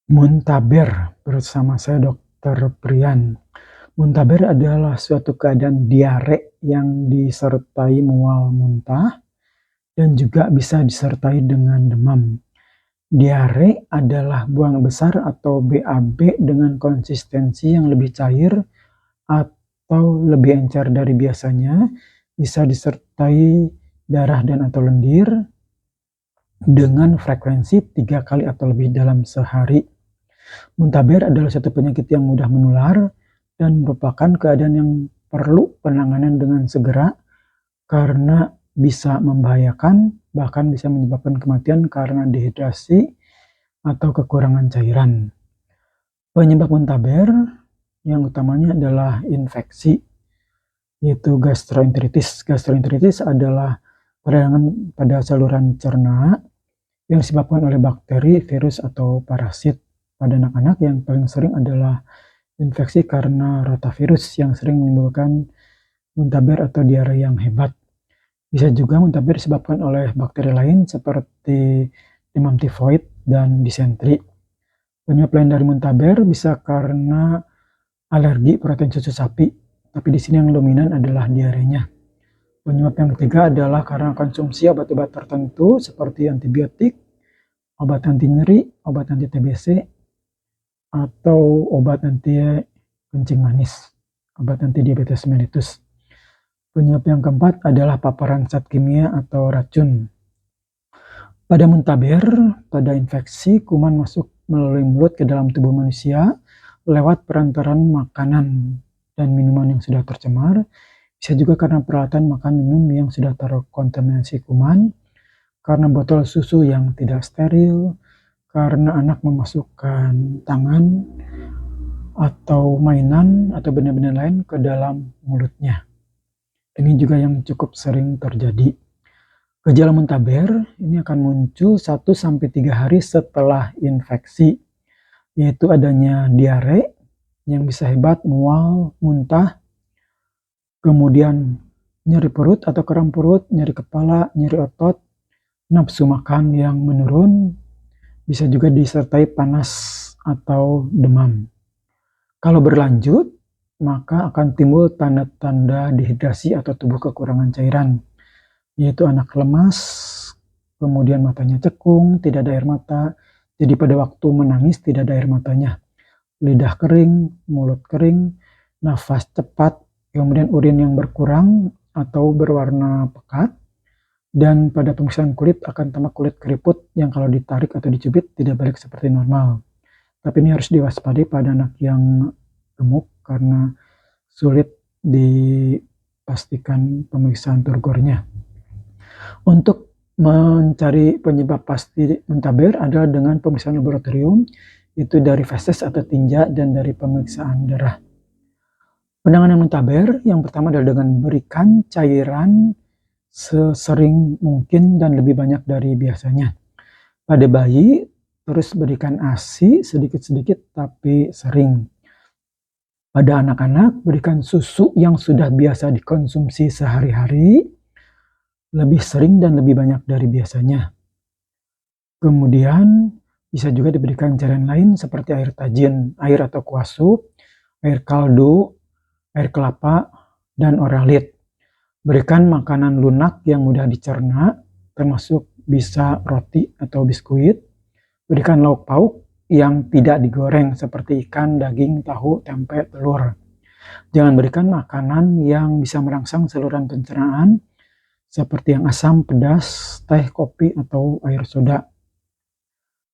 Muntaber bersama saya Dokter Prian. Muntaber adalah suatu keadaan diare yang disertai mual muntah dan juga bisa disertai dengan demam. Diare adalah buang besar atau BAB dengan konsistensi yang lebih cair atau lebih encer dari biasanya, bisa disertai darah dan atau lendir dengan frekuensi 3 kali atau lebih dalam sehari. Muntaber adalah satu penyakit yang mudah menular dan merupakan keadaan yang perlu penanganan dengan segera karena bisa membahayakan, bahkan bisa menyebabkan kematian karena dehidrasi atau kekurangan cairan. Penyebab muntaber yang utamanya adalah infeksi, yaitu gastroenteritis. Gastroenteritis adalah peradangan pada saluran cerna yang disebabkan oleh bakteri, virus, atau parasit. Pada anak-anak yang paling sering adalah infeksi karena rotavirus yang sering menimbulkan muntaber atau diare yang hebat. Bisa juga muntaber disebabkan oleh bakteri lain seperti demam tifoid dan disentri. Penyebab lain dari muntaber bisa karena alergi protein susu sapi, tapi di sini yang dominan adalah diarenya. Penyebab yang ketiga adalah karena konsumsi obat-obat tertentu seperti antibiotik, obat anti nyeri, obat anti TBC, atau obat anti kencing manis, obat anti diabetes mellitus. Penyebab yang keempat adalah paparan zat kimia atau racun. Pada muntaber, pada infeksi, kuman masuk melalui mulut ke dalam tubuh manusia lewat perantaran makanan dan minuman yang sudah tercemar. Bisa juga karena peralatan makan minum yang sudah terkontaminasi kuman, karena botol susu yang tidak steril, karena anak memasukkan tangan atau mainan atau benda-benda lain ke dalam mulutnya. Ini juga yang cukup sering terjadi. Gejala muntaber ini akan muncul 1-3 hari setelah infeksi, yaitu adanya diare yang bisa hebat, mual, muntah, kemudian nyeri perut atau kram perut, nyeri kepala, nyeri otot, nafsu makan yang menurun, bisa juga disertai panas atau demam. Kalau berlanjut, maka akan timbul tanda-tanda dehidrasi atau tubuh kekurangan cairan, yaitu anak lemas, kemudian matanya cekung, tidak ada air mata, jadi pada waktu menangis tidak ada air matanya, lidah kering, mulut kering, nafas cepat, kemudian urin yang berkurang atau berwarna pekat, dan pada pemeriksaan kulit akan tampak kulit keriput yang kalau ditarik atau dicubit tidak balik seperti normal. Tapi ini harus diwaspadai pada anak yang gemuk karena sulit dipastikan pemeriksaan turgornya. Untuk mencari penyebab pasti muntaber adalah dengan pemeriksaan laboratorium, itu dari feses atau tinja dan dari pemeriksaan darah. Penanganan muntaber yang pertama adalah dengan berikan cairan sesering mungkin dan lebih banyak dari biasanya. Pada bayi, terus berikan ASI sedikit-sedikit tapi sering. Pada anak-anak, berikan susu yang sudah biasa dikonsumsi sehari-hari, lebih sering dan lebih banyak dari biasanya. Kemudian, bisa juga diberikan cairan lain seperti air tajin, air atau kuah sup, air kaldu, air kelapa, dan oralit. Berikan makanan lunak yang mudah dicerna, termasuk bisa roti atau biskuit. Berikan lauk pauk yang tidak digoreng seperti ikan, daging, tahu, tempe, telur. Jangan berikan makanan yang bisa merangsang saluran pencernaan seperti yang asam, pedas, teh, kopi, atau air soda.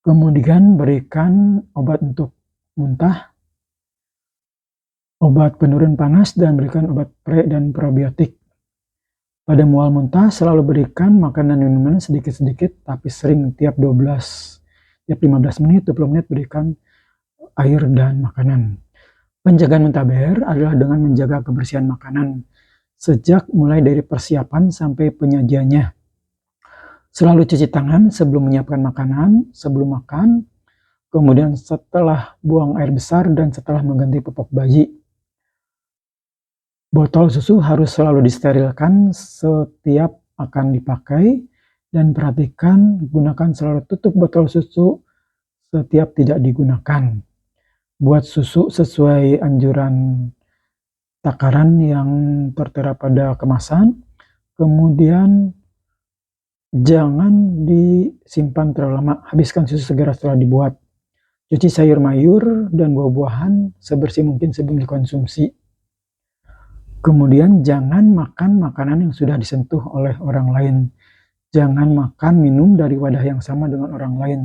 Kemudian berikan obat untuk muntah, obat penurun panas, dan berikan obat pre dan probiotik. Pada mual muntah selalu berikan makanan dan minuman sedikit-sedikit tapi sering, tiap 15 menit, 20 menit berikan air dan makanan. Penjagaan muntaber adalah dengan menjaga kebersihan makanan sejak mulai dari persiapan sampai penyajiannya. Selalu cuci tangan sebelum menyiapkan makanan, sebelum makan, kemudian setelah buang air besar dan setelah mengganti popok bayi. Botol susu harus selalu disterilkan setiap akan dipakai dan perhatikan gunakan selalu tutup botol susu setiap tidak digunakan. Buat susu sesuai anjuran takaran yang tertera pada kemasan. Kemudian jangan disimpan terlalu lama, habiskan susu segera setelah dibuat. Cuci sayur mayur dan buah-buahan sebersih mungkin sebelum dikonsumsi. Kemudian jangan makan makanan yang sudah disentuh oleh orang lain. Jangan makan minum dari wadah yang sama dengan orang lain.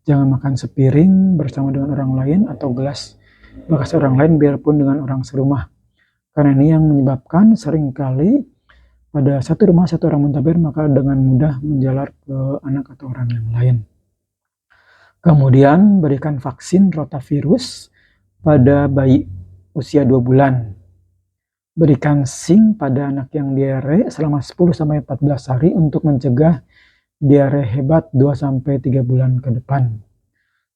Jangan makan sepiring bersama dengan orang lain atau gelas bekas orang lain biarpun dengan orang serumah. Karena ini yang menyebabkan seringkali pada satu rumah satu orang muntaber maka dengan mudah menjalar ke anak atau orang yang lain. Kemudian berikan vaksin rotavirus pada bayi usia 2 bulan. Berikan zinc pada anak yang diare selama 10-14 hari untuk mencegah diare hebat 2-3 bulan ke depan.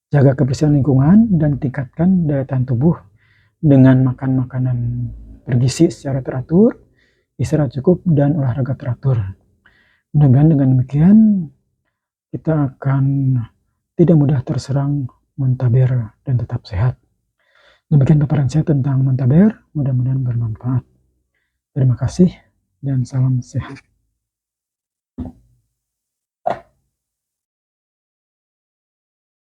Jaga kebersihan lingkungan dan tingkatkan daya tahan tubuh dengan makan makanan bergizi secara teratur, istirahat cukup, dan olahraga teratur. Mudah-mudahan dengan demikian kita akan tidak mudah terserang muntaber dan tetap sehat. Demikian paparan saya tentang muntaber, mudah-mudahan bermanfaat. Terima kasih dan salam sehat.